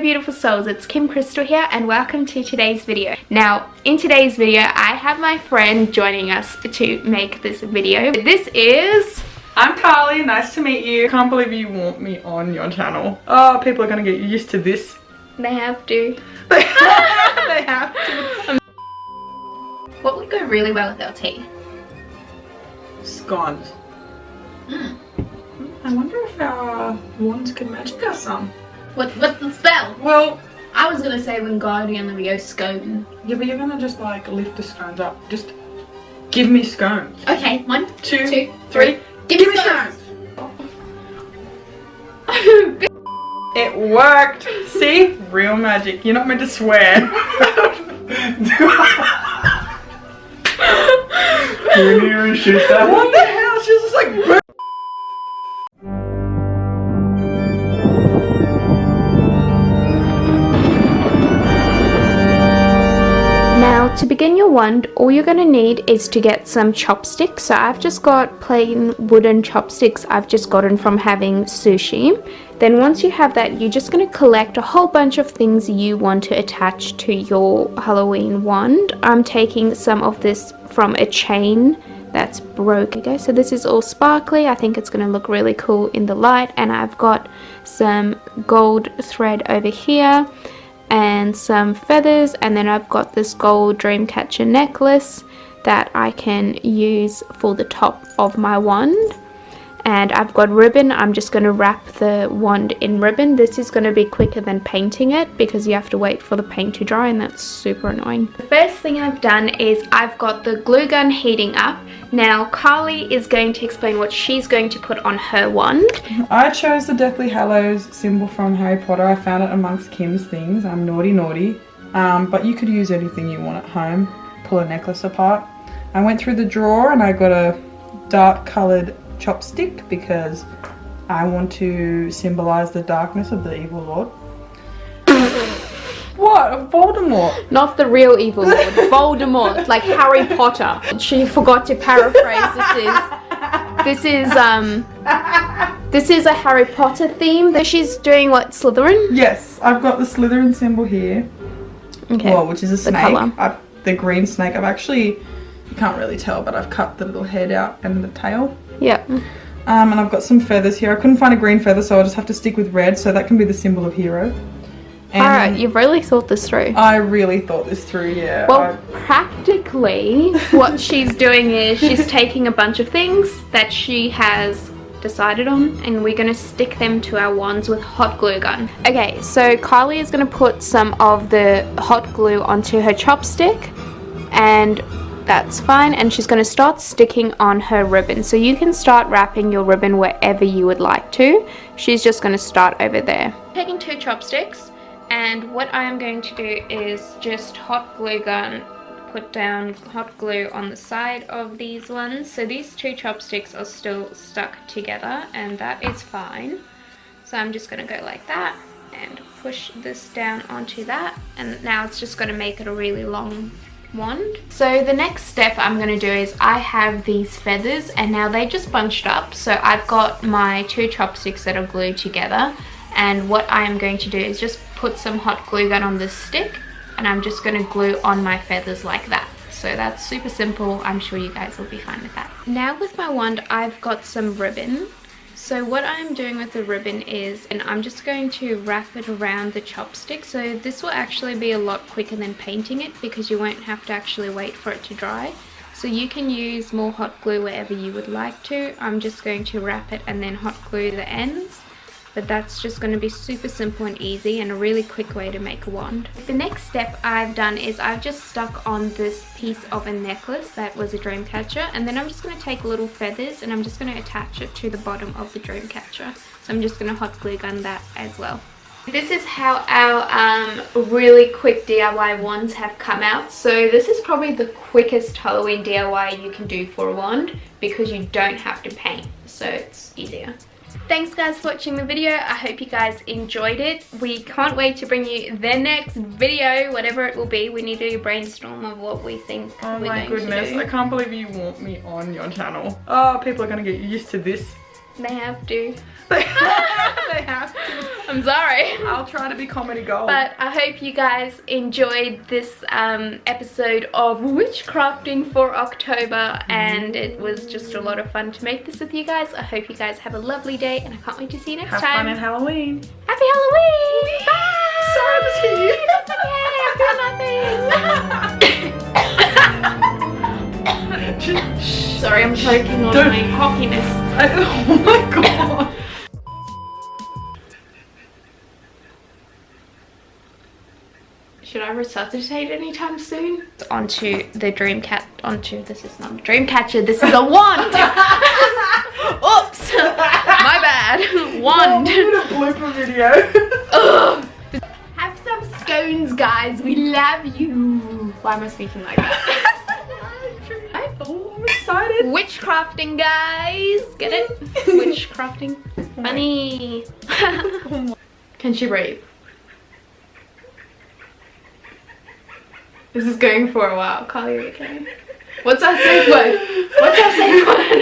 beautiful souls, it's Kim Crystal here and welcome to today's video. Now in today's video I have my friend joining us to make this video. This is... I'm Carly, nice to meet you. Can't believe you want me on your channel. Oh, people are gonna get used to this. They have to. They have to. What would go really well with our tea? Scones. I wonder if our wands could magic us some. What's the spell? Well, I was gonna say Wingardium Leviosa scone. yeah, but you're gonna just like lift the scones up. Just give me scones. Okay, 1, 2, 3. Give me scones. It worked. See? Real magic. You're not meant to swear. Get in here and shoot that. What the hell? She's just like... Now to begin your wand, all you're going to need is to get some chopsticks. So I've just got plain wooden chopsticks I've just gotten from having sushi. Then once you have that, you're just going to collect a whole bunch of things you want to attach to your Halloween wand. I'm taking some of this from a chain that's broken. Okay, so this is all sparkly. I think it's going to look really cool in the light. And I've got some gold thread over here and some feathers, and then I've got this gold Dreamcatcher necklace that I can use for the top of my wand. And I've got ribbon. I'm just going to wrap the wand in ribbon. This is going to be quicker than painting it because you have to wait for the paint to dry, and that's super annoying. The first thing I've done is I've got the glue gun heating up. Now Carly is going to explain what she's going to put on her wand. I chose the Deathly Hallows symbol from Harry Potter. I found it amongst Kim's things. I'm naughty. But you could use anything you want at home. Pull a necklace apart. I went through the drawer and I got a dark coloured chopstick because I want to symbolize the darkness of the evil lord. What? Voldemort? Not the real evil lord, Voldemort, like Harry Potter. She forgot to paraphrase. This is a Harry Potter theme. That she's doing what, Slytherin? Yes, I've got the Slytherin symbol here. Okay. Well, which is a snake. The green snake. I've actually, you can't really tell, but I've cut the little head out and the tail. Yeah. And I've got some feathers here. I couldn't find a green feather, so I'll just have to stick with red, so that can be the symbol of hero. Alright, you've really thought this through. I really thought this through, yeah. Well, practically, what she's doing is she's taking a bunch of things that she has decided on, and we're going to stick them to our wands with hot glue gun. Okay, so Carly is going to put some of the hot glue onto her chopstick, and that's fine, and she's going to start sticking on her ribbon. So you can start wrapping your ribbon wherever you would like to. She's just going to start over there. Taking 2 chopsticks, and what I am going to do is just hot glue gun, put down hot glue on the side of these ones. So these 2 chopsticks are still stuck together, and that is fine. So I'm just going to go like that and push this down onto that, and now it's just going to make it a really long wand. So the next step I'm going to do is I have these feathers, and now they just bunched up. So I've got my 2 chopsticks that are glued together, and what I am going to do is just put some hot glue gun on this stick, and I'm just going to glue on my feathers like that. So that's super simple. I'm sure you guys will be fine with that. Now with my wand, I've got some ribbon. So what I'm doing with the ribbon is, and I'm just going to wrap it around the chopstick. So this will actually be a lot quicker than painting it because you won't have to actually wait for it to dry. So you can use more hot glue wherever you would like to. I'm just going to wrap it and then hot glue the ends. But that's just going to be super simple and easy and a really quick way to make a wand. The next step I've done is I've just stuck on this piece of a necklace that was a dream catcher, and then I'm just going to take little feathers and I'm just going to attach it to the bottom of the dream catcher. So I'm just going to hot glue gun that as well. This is how our really quick DIY wands have come out. So this is probably the quickest Halloween DIY you can do for a wand because you don't have to paint, so it's easier. Thanks guys for watching the video. I hope you guys enjoyed it. We can't wait to bring you the next video, whatever it will be. We need to brainstorm of what we think we're going to do. Oh my goodness, I can't believe you want me on your channel. Oh, people are going to get used to this. They have to. They have to. I'm sorry. I'll try to be comedy gold. But I hope you guys enjoyed this episode of Witchcrafting for October, and it was just a lot of fun to make this with you guys. I hope you guys have a lovely day, and I can't wait to see you next have time. fun in Halloween. Happy Halloween! Bye! Sorry to see you. That's okay, I feel nothing. Sorry, I'm choking on my cockiness. Oh my god. Should I resuscitate anytime soon? Onto the this is not a Dreamcatcher, this is a wand! Oops! My bad. Wand. Oh, we need a blooper video. Ugh. Have some scones, guys. We love you. Why am I speaking like that? Oh, I'm excited. Witchcrafting, guys. Get it? Witchcrafting. Funny. Can she breathe? This is going for a while. Carly, okay. What's our safe word? What's our safe word?